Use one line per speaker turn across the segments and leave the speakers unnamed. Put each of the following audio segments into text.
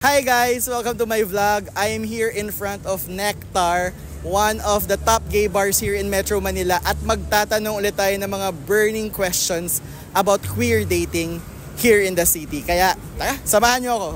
Hi guys! Welcome to my vlog. I am here in front of Nectar, one of the top gay bars here in Metro Manila, at magtatanong ulit tayo ng mga burning questions about queer dating here in the city. Kaya, tara, samahan nyo ako.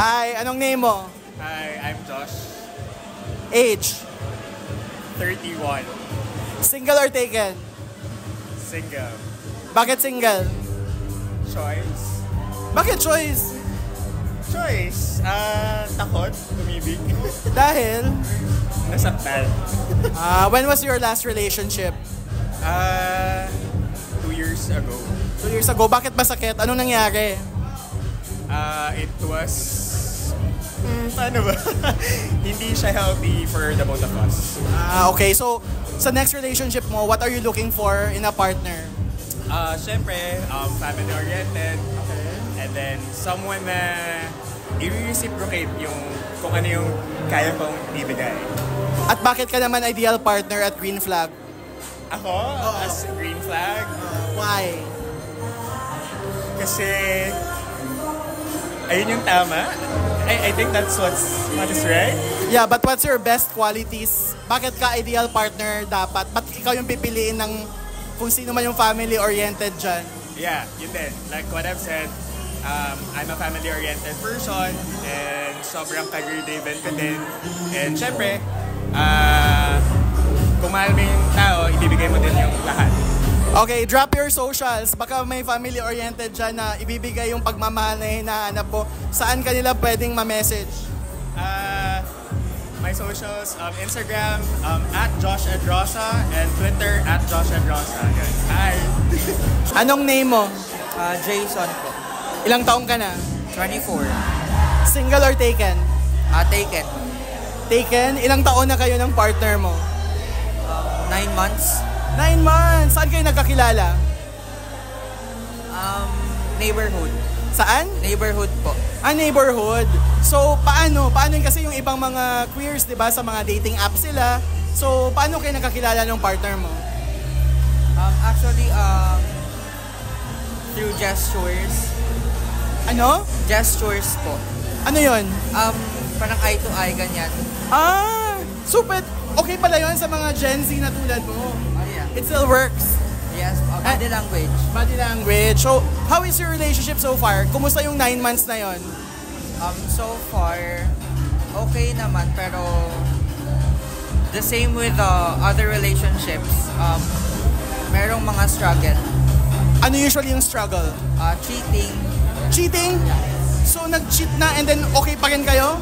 Hi, anong name mo?
Hi, I'm Josh.
Age?
31.
Single or taken?
Single.
Bakit single?
Choice?
Bakit choice?
Choice? Takot? Umibig?
Dahil?
Nasaktan.
When was your last relationship?
2 years ago.
2 years ago. Bakit masakit? Anong nangyari?
It was... paano ba? Hindi siya healthy for the both of us.
Okay. So, sa next relationship mo, what are you looking for in a partner?
Siyempre, family-oriented.
Okay.
And then, someone na i-reciprocate yung kung ano yung kaya kong ibigay.
At bakit ka naman ideal partner at Green Flag?
Ako, as green flag,
Why?
kasi ayun yung tama. I think that's what is right.
Yeah, but what's your best qualities? Bakit ka ideal partner dapat? Ba't ikaw yung pipiliin ng kung sino man yung family-oriented dyan?
Yeah, yun din. Like what I've said, I'm a family-oriented person and sobrang career-driven ko din. And syempre, kung mahal mo yung tao, ibibigay mo din yung lahat.
Okay, drop your socials. Baka may family-oriented dyan na ibibigay yung pagmamahal na hinahanap mo. Saan kanila pwedeng ma-message?
My socials, Instagram, at Josh Adrosa, and Twitter, at Josh Adrosa. Hi!
Anong name mo?
Jason po.
Ilang taong ka na?
24.
Single or taken?
Taken.
Taken? Ilang taon na kayo ng partner mo?
9 months.
9 months! Saan kayo nagkakilala?
Neighborhood.
Saan?
Neighborhood po.
Neighborhood. So, paano? Paano yun? Kasi yung ibang mga queers, di ba, sa mga dating apps sila. So, paano kayo nagkakilala ng partner mo?
Actually, through gestures.
Ano?
Gestures po.
Ano yun?
Parang eye to eye, ganyan.
Super. Okay pala yun sa mga Gen Z na tulad mo.
Yeah.
It still works.
Yes, body language.
Body language. So, how is your relationship so far? Kumusta yung 9 months na yon?
So far, okay naman, pero the same with other relationships. Merong mga struggle.
Ano usually yung struggle?
Cheating.
Cheating? So, nag-cheat na and then okay pa rin kayo?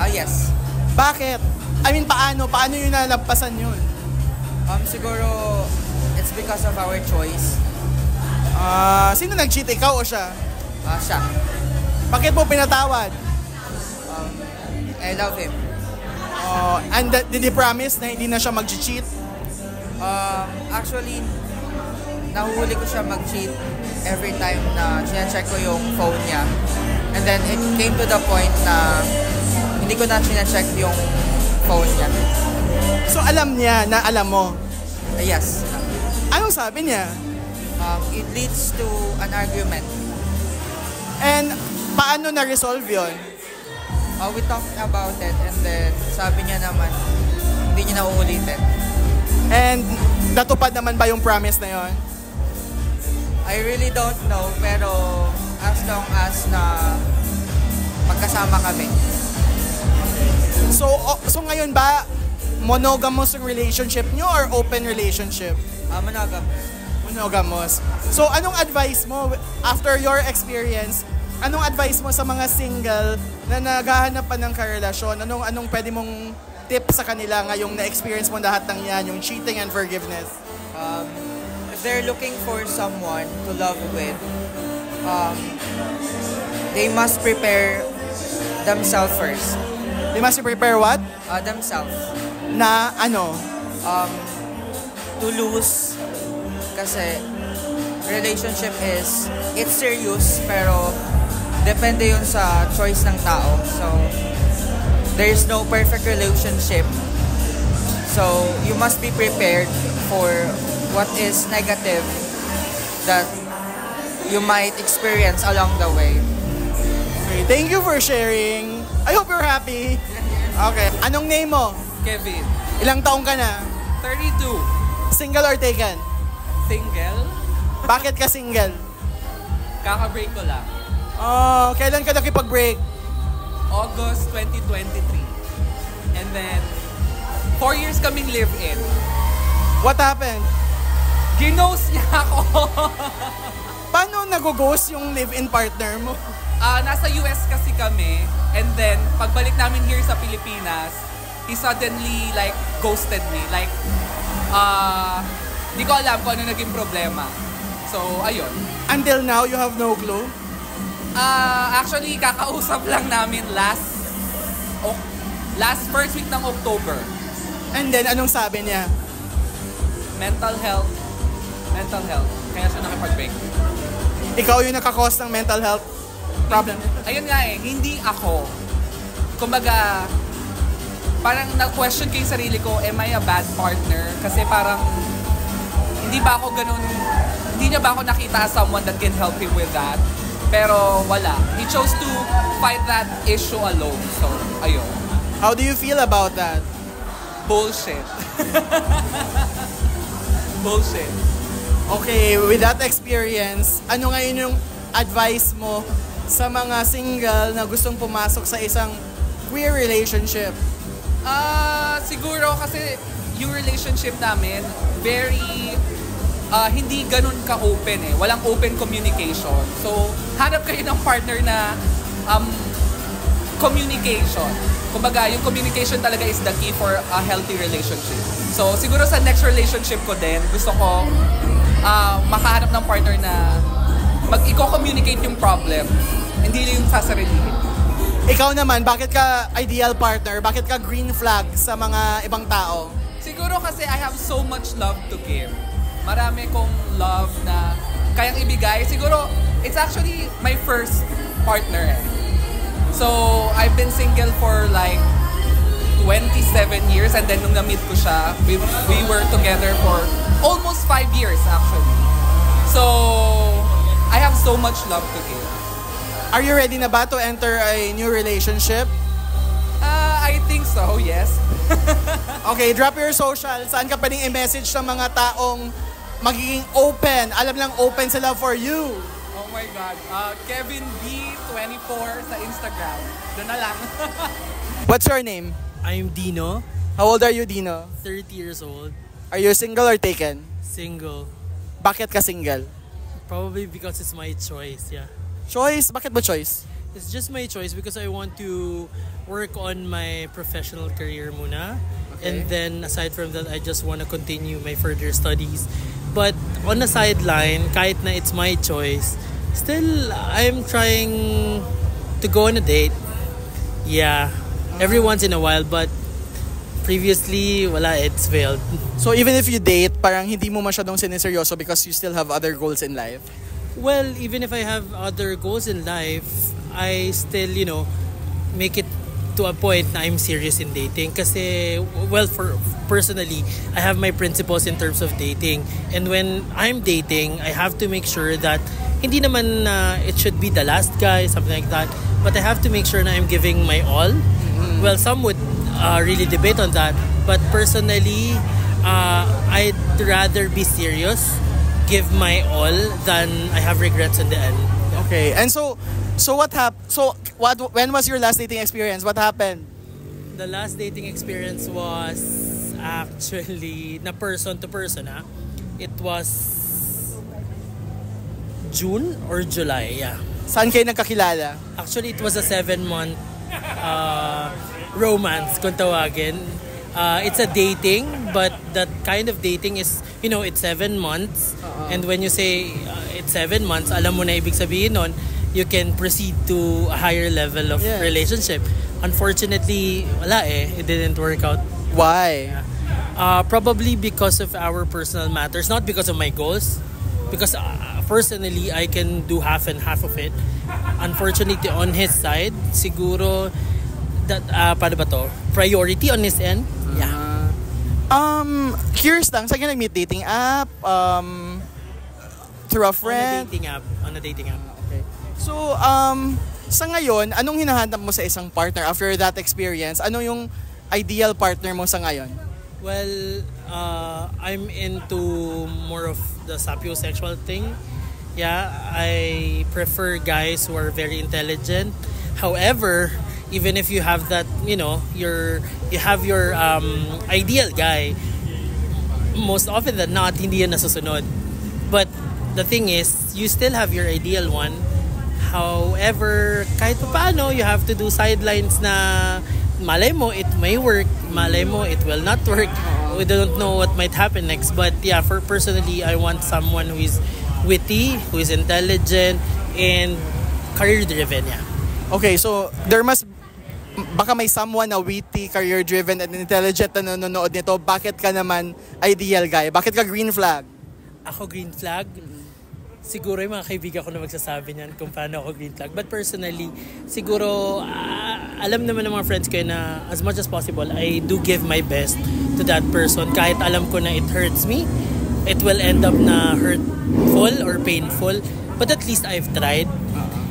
Yes.
Bakit? I mean, paano? Paano yun nalagpasan yun?
Siguro, it's because of our choice.
Sino nag-cheat? Ikaw o siya?
Siya.
Bakit mo pinatawad?
I love him.
And did he promise na hindi na siya mag-cheat?
Actually, nahuhuli ko siya mag-cheat every time na sinecheck ko yung phone niya. And then it came to the point na hindi ko na sinecheck yung phone niya.
So alam niya na alam mo?
Yes.
Anong sabi niya?
It leads to an argument.
And paano na-resolve yun?
We talked about it and then sabi niya naman hindi niya na uulitin.
And natupad naman ba yung promise na yon?
I really don't know, pero as long as na magkasama kami.
So ngayon ba, monogamous yung relationship nyo or open relationship?
Monogamous.
Monogamous. So anong advice mo after your experience? Anong advice mo sa mga single na naghahanap pa ng karelasyon? Anong pwede mong tip sa kanila ngayong na-experience mo lahat ng yan, yung cheating and forgiveness?
If they're looking for someone to love with, they must prepare themselves first.
They must prepare what?
Themselves.
Na ano?
To lose. Kasi relationship it's serious, pero depende yun sa choice ng tao. So, there's no perfect relationship. So, you must be prepared for what is negative that you might experience along the way.
Okay, thank you for sharing. I hope you're happy. Okay, anong name mo?
Kevin.
Ilang taong ka na?
32.
Single or taken?
Single.
Bakit ka single?
Kaka-break ko lang.
Oh, kailan ka nakipag-break?
August 2023. And then, 4 years kaming live-in.
What happened?
Ginost niya ako.
Paano nag-ghost yung live-in partner mo?
Nasa US kasi kami. And then, pagbalik namin here sa Pilipinas, he suddenly like ghosted me. Like, di ko alam kung ano naging problema. So, ayun.
Until now, you have no clue?
Actually, kakausap lang namin last first week ng October.
And then, anong sabi niya?
Mental health. Kaya siya nakipag-break.
Ikaw yung nakakos ng mental health problem?
Ayun nga eh, hindi ako. Kumbaga, parang na-question ko yung sarili ko, am I a bad partner? Kasi parang, hindi niya ba ako nakita as someone that can help him with that? Pero wala. He chose to fight that issue alone. So, ayun.
How do you feel about that?
Bullshit. Bullshit.
Okay, with that experience, ano ngayon yung advice mo sa mga single na gustong pumasok sa isang queer relationship?
Siguro kasi yung relationship namin, very, hindi ganun ka-open eh. Walang open communication. So, hanap kayo ng partner na communication. Kumbaga, yung communication talaga is the key for a healthy relationship. So, siguro sa next relationship ko din, gusto ko makahanap ng partner na mag-i-communicate yung problem, hindi lang yung sasarilihin.
Ikaw naman, bakit ka ideal partner? Bakit ka green flag sa mga ibang tao?
Siguro kasi I have so much love to give. Marami kong love na kayang ibigay. Siguro, it's actually my first partner eh. So, I've been single for like 27 years and then nung na-meet ko siya, we were together for almost 5 years actually. So, I have so much love to give.
Are you ready na ba to enter a new relationship?
I think so, yes.
Okay, drop your social. Saan ka pwedeng i-message sa mga taong magiging open? Alam lang open sila for you.
Oh my God. Kevin B24 sa Instagram. Doon na lang.
What's your name?
I'm Dino,
How old are you, Dino?
30 years old,
Are you single or taken?
single.
Bakit ka single?
Probably because it's my choice, yeah.
Choice? Bakit mo choice?
It's just my choice because I want to work on my professional career muna.
Okay.
And then aside from that, I just want to continue my further studies. But on the sideline, kahit na it's my choice, still I'm trying to go on a date. Yeah, every once in a while, but previously, wala, it's failed.
So even if you date, parang hindi mo masyadong siniseryoso because you still have other goals in life?
Well, even if I have other goals in life, I still, make it to a point na I'm serious in dating. Kasi, well, personally, I have my principles in terms of dating. And when I'm dating, I have to make sure that hindi naman it should be the last guy, something like that. But I have to make sure na I'm giving my all. Mm-hmm. Well, some would really debate on that. But personally, I'd rather be serious, give my all, than I have regrets in the end.
Okay. And so what happened? When was your last dating experience? What happened?
The last dating experience was actually na person to person. It was June or July, yeah.
Saan kayo nagkakilala?
Actually, it was a 7-month romance, kung tawagin. It's a dating, but that kind of dating is, it's 7 months. And when you say it's 7 months, alam mo na ibig sabihin nun, you can proceed to a higher level of relationship. Unfortunately, wala it didn't work out.
Why?
Probably because of our personal matters, not because of my goals. Because personally, I can do half and half of it. Unfortunately, on his side, siguro that paano ba to? Priority on his end. Yeah.
Curious lang, saan ka nag-meet? Dating app? Through a friend?
On a dating app.
Okay. So, Sa ngayon, anong hinahanap mo sa isang partner after that experience? Ano yung ideal partner mo sa ngayon?
Well, I'm into more of the sapiosexual thing. Yeah, I prefer guys who are very intelligent. However, even if you have that, you have your ideal guy, most often than not, hindi yan nasusunod. But the thing is, you still have your ideal one. However, kahit paano, you have to do sidelines na malay mo, it may work. Malay mo, it will not work. We don't know what might happen next. But yeah, for personally, I want someone who is witty, who is intelligent, and career-driven, yeah.
Okay, so baka may someone na witty, career-driven, and intelligent na nanonood nito. Bakit ka naman ideal guy? Bakit ka green flag?
Ako green flag? Siguro yung mga kaibigan ko na magsasabi niyan kung paano ako green flag. But personally, siguro, alam naman ng mga friends ko na as much as possible, I do give my best to that person. Kahit alam ko na it hurts me, it will end up na hurtful or painful. But at least I've tried.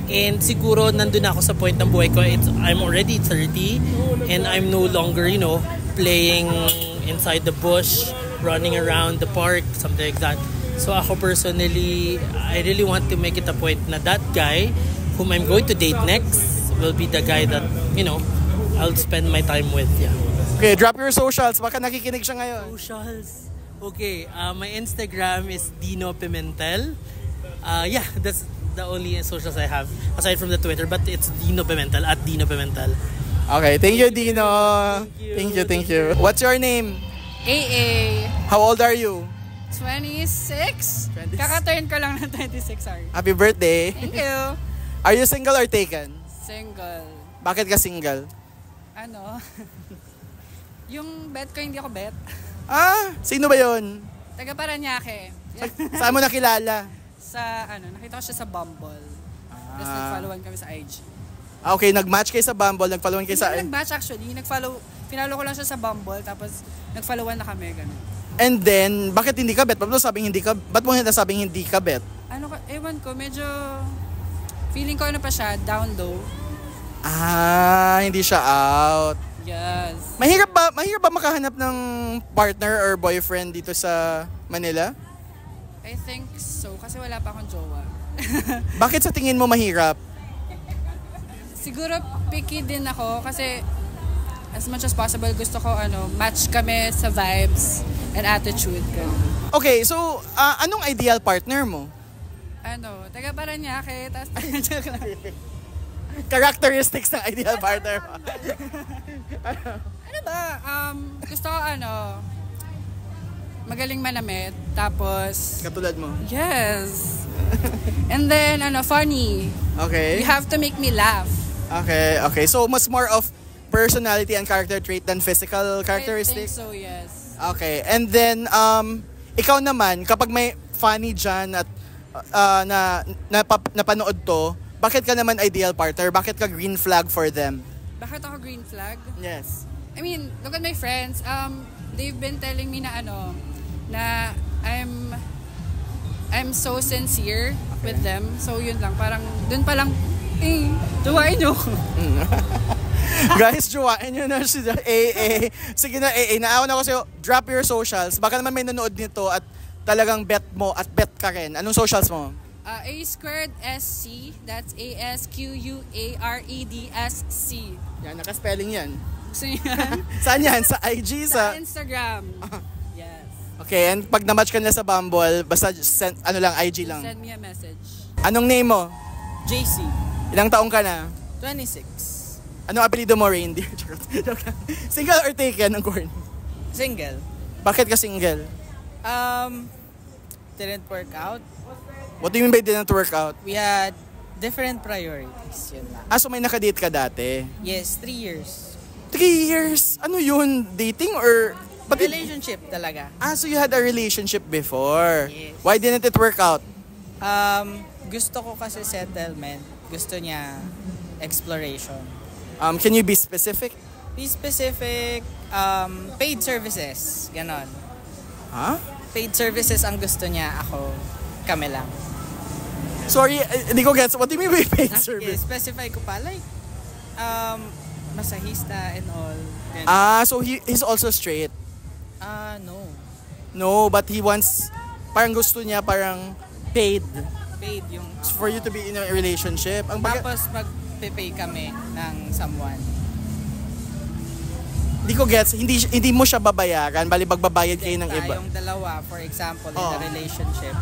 And siguro nandun ako sa point ng buhay ko. I'm already 30 and I'm no longer, playing inside the bush, running around the park, something like that. So ako personally, I really want to make it a point na that guy whom I'm going to date next will be the guy that, I'll spend my time with. Yeah.
Okay, drop your socials. Baka nakikinig siya ngayon.
Socials. Okay, my Instagram is Dino Pimentel. Yeah, that's the only socials I have aside from the Twitter, but it's Dino Pimentel at Dino Pimentel.
Okay, thank you, Dino. Thank you. What's your name?
AA.
How old are you?
26? Kaka-turn ko lang ng 26, sorry.
Happy birthday.
Thank you.
Are you single or taken?
Single.
Bakit ka single?
Yung bet ko, hindi ako bet.
Sino ba yun?
Taga Paranaque.
Saan mo nakilala?
Nakita ko siya sa Bumble. Tapos nag-followan kami sa IG.
Okay, nag-match kayo sa Bumble, nag-followan kayo sa...
Hindi nag-match actually. Pinalo ko lang siya sa Bumble, tapos nag-followan na kami, ganun.
And then, bakit hindi ka bet? Ba't mo nasabing hindi ka bet?
Ewan ko, medyo... Feeling ko pa siya, down low.
Hindi siya out.
Yes.
Mahirap ba makahanap ng partner or boyfriend dito sa Manila?
I think so, kasi wala pa akong jowa.
Bakit sa tingin mo mahirap?
Siguro picky din ako kasi as much as possible gusto ko match kami sa vibes and attitude.
Okay, so anong ideal partner mo?
Taga Paranaque, tas
Characteristics ng ideal partner mo.
gusto ko magaling manamit, tapos
Katulad mo?
yes. And then funny.
Okay.
You have to make me laugh.
Okay. So mas more of personality and character trait than physical
I
characteristics?
think so, yes.
Okay. And then ikaw naman, kapag may funny dyan at napanood to, bakit ka naman ideal partner? Bakit ka green flag for them?
Bakit ako green flag?
Yes.
I mean, look at my friends. They've been telling me na I'm so sincere with them. So yun lang, parang dun pa lang, tuwain nyo ko.
Guys, jowain nyo na si AA. Sige na, AA. Naawan ako sa'yo. Drop your socials. Baka naman may nanood nito at talagang bet mo at bet ka rin. Anong socials mo?
A2SC. That's ASQUAREDSC.
Yan, nakaspelling yan.
So yan.
Saan yan? Sa IG?
Sa Instagram. Yes.
Okay, and pag na-match ka na sa Bumble, basta IG lang.
Send me a message.
Anong name mo?
JC,
Ilang taong ka na?
26.
Anong apelido mo, Reindeer? Single or taken ang corny?
Single.
Bakit ka single?
Didn't work out.
What do you mean by didn't work out?
We had different priorities. Yun lang.
So may nakadate ka dati?
Yes, 3 years.
3 years? Ano yun? Dating or...
Relationship talaga.
So you had a relationship before?
Yes.
Why didn't it work out?
Gusto ko kasi settlement. Gusto niya exploration.
Can you be specific?
Be specific, paid services. Ganon.
Huh?
Paid services ang gusto niya, ako, kami lang.
Sorry, hindi ko gets. What do you mean by paid service?
Specify ko pa, like, masahista and all.
So he's also straight?
No.
No, but he wants, parang gusto niya parang paid.
Paid yung...
For you to be in a relationship.
Tapos mag-pay kami ng someone.
Hindi ko gets, hindi mo siya babayaran, bali magbabayad kayo ng iba.
Tayong dalawa, for example, in a relationship.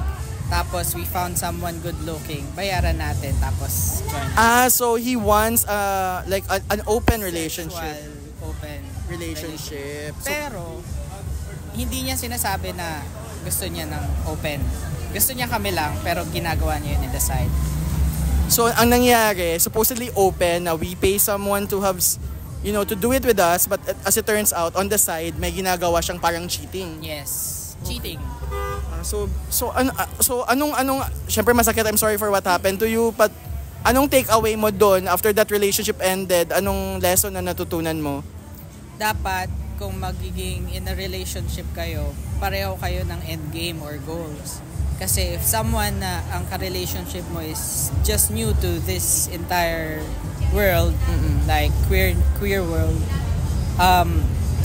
Tapos we found someone good looking, bayaran natin, tapos join.
So he wants like an open relationship.
Sexual, open
relationship.
Pero hindi niya sinasabi na gusto niya ng open. Gusto niya kami lang, pero ginagawa niya yun in the side.
So ang nangyari, supposedly open, na we pay someone to have, to do it with us, but as it turns out, on the side, may ginagawa siyang parang cheating.
Yes, cheating.
So anong syempre masakit, I'm sorry for what happened to you, but anong takeaway mo doon after that relationship ended? Anong lesson na natutunan mo?
Dapat kung magiging in a relationship kayo, pareho kayo ng end game or goals. Kasi if someone na ang ka-relationship mo is just new to this entire world, like queer world,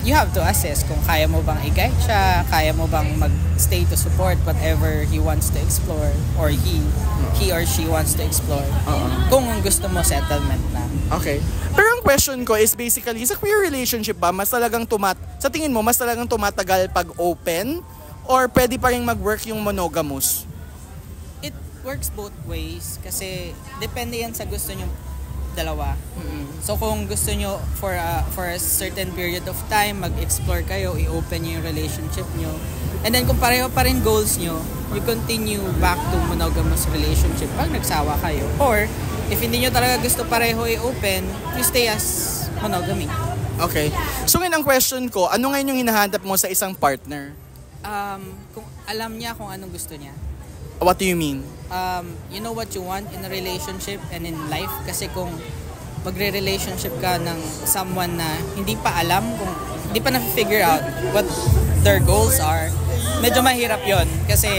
you have to assess kung kaya mo bang i-guide siya, kaya mo bang mag-stay to support whatever he wants to explore or he or she wants to explore. Kung gusto mo settlement na.
Okay. Pero ang question ko is basically, sa queer relationship ba, sa tingin mo, mas talagang tumatagal pag open? Or pwede pa rin mag-work yung monogamous?
It works both ways kasi depende yan sa gusto nyo dalawa. So kung gusto nyo for a certain period of time, mag-explore kayo, i-open nyo yung relationship nyo. And then kung pareho pa rin goals nyo, you continue back to monogamous relationship pag nagsawa kayo. Or if hindi nyo talaga gusto pareho i-open, you stay as monogamy.
Okay. So ngayon ang question ko, ano ngayon yung hinahanap mo sa isang partner?
Kung alam niya kung anong gusto niya.
What do you mean?
You know what you want in a relationship and in life. Kasi kung magre-relationship ka ng someone na hindi pa alam, kung hindi pa na-figure out what their goals are, medyo mahirap yon kasi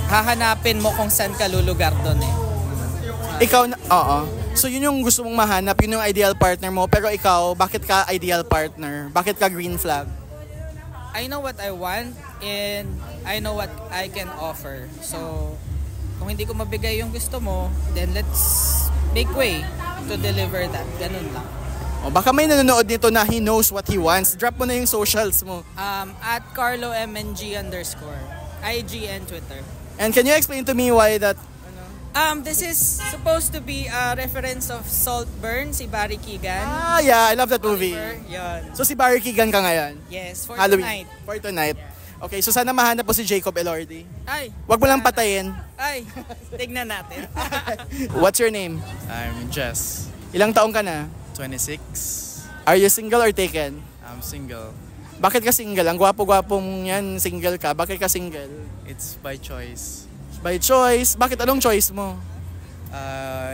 hahanapin mo kung saan ka lulugar doon eh.
Ikaw na, oo. So yun yung gusto mong mahanap, yun yung ideal partner mo. Pero ikaw, bakit ka ideal partner? Bakit ka green flag?
I know what I want and I know what I can offer. So, kung hindi ko mabigay yung gusto mo, then let's make way to deliver that. Ganun lang.
O baka may nanonood nito na he knows what he wants. Drop mo na yung socials mo.
At CarloMNG_, IG and Twitter.
And can you explain to me why that?
This is supposed to be a reference of Saltburn, si Barry Keoghan.
Yeah, I love that movie.
Yan.
So si Barry Keoghan ka ngayon?
Yes, for
Halloween.
tonight.
For tonight. Okay, so sana mahanap po si Jacob Elordi.
Ay.
Wag mo lang patayin.
Ay, tignan natin.
What's your name?
I'm Jess,
Ilang taong ka na?
26.
Are you single or taken?
I'm single.
Bakit ka single? Ang gwapo-gwapo mong yan, single ka. Bakit ka single?
It's by choice.
By choice. Bakit? Anong choice mo?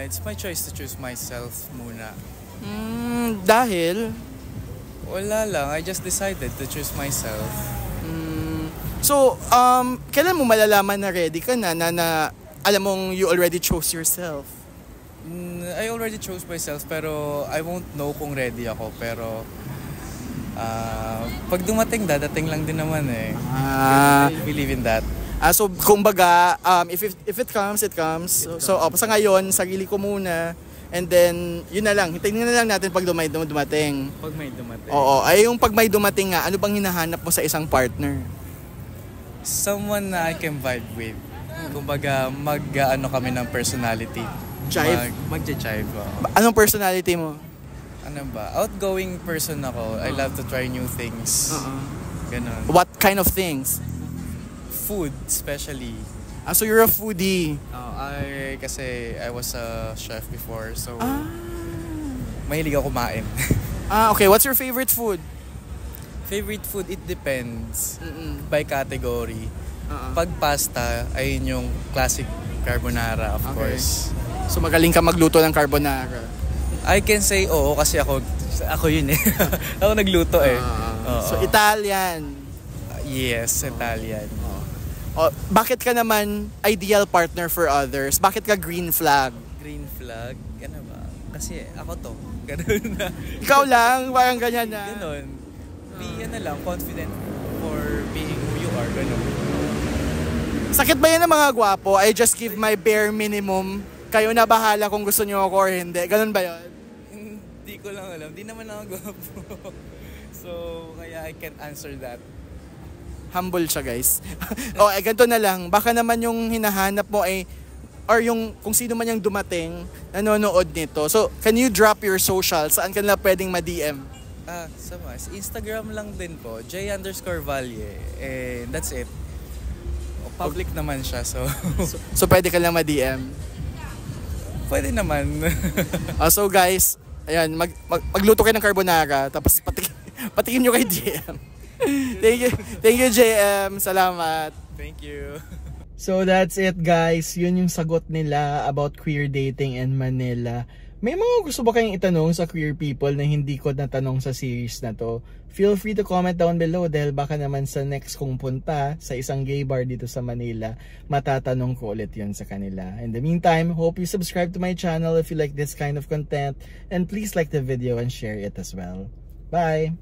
It's my choice to choose myself muna.
Dahil?
Wala lang, I just decided to choose myself.
So, kailan mo malalaman na ready ka na alam mong you already chose yourself?
I already chose myself pero I won't know kung ready ako. Pero pag dumating, dadating lang din naman eh. I believe in that.
So, kumbaga, if it comes, it comes. So, sa ngayon, sarili ko muna. And then, yun na lang. Hintayin na lang natin pag dumating.
Pag may dumating.
Oo. Ay, yung pag may dumating nga, ano bang hinahanap mo sa isang partner?
Someone na I can vibe with. Kumbaga, mag-ano kami ng personality.
Jive?
Mag-jive.
Anong personality mo?
Ano ba? Outgoing person ako. I love to try new things. Ganon.
What kind of things?
Food, especially.
So you're a foodie.
Kasi I was a chef before, so mahilig ako kumain.
Okay. What's your favorite food?
Favorite food, it depends. By category. Pag pasta, ayun yung classic carbonara, of course.
So magaling ka magluto ng carbonara.
I can say oo kasi ako yun eh. Ako nagluto eh.
So Italian.
Yes, Italian.
Bakit ka naman ideal partner for others? Bakit ka green flag?
Green flag? Ano ba? Kasi ako to. Ganun na.
Ikaw lang, parang ganyan na.
Ganun. Be confident for being who you are. Ganun.
Sakit ba yan ng mga gwapo? I just give my bare minimum. Kayo na bahala kung gusto nyo ako or hindi. Ganun ba yun?
Hindi ko lang alam. Di naman ako gwapo. So, kaya I can't answer that.
Humble siya, guys. Ganito na lang. Baka naman yung hinahanap mo ay or yung kung sino man yung dumating nanonood nito. So, can you drop your social? Saan ka nila pwedeng ma-DM?
Sa Instagram lang din po. J_Valle. And that's it. Public naman siya, so...
so pwede ka lang ma-DM?
Pwede naman.
So guys, ayan, magluto kayo ng carbonara, tapos patikin nyo kay JM. Thank you JM, salamat.
Thank you.
So that's it guys, yun yung sagot nila about queer dating in Manila. May mga gusto ba kayong itanong sa queer people na hindi ko natanong sa series na to? Feel free to comment down below dahil baka naman sa next kong punta sa isang gay bar dito sa Manila, matatanong ko ulit yun sa kanila. In the meantime, hope you subscribe to my channel if you like this kind of content and please like the video and share it as well. Bye!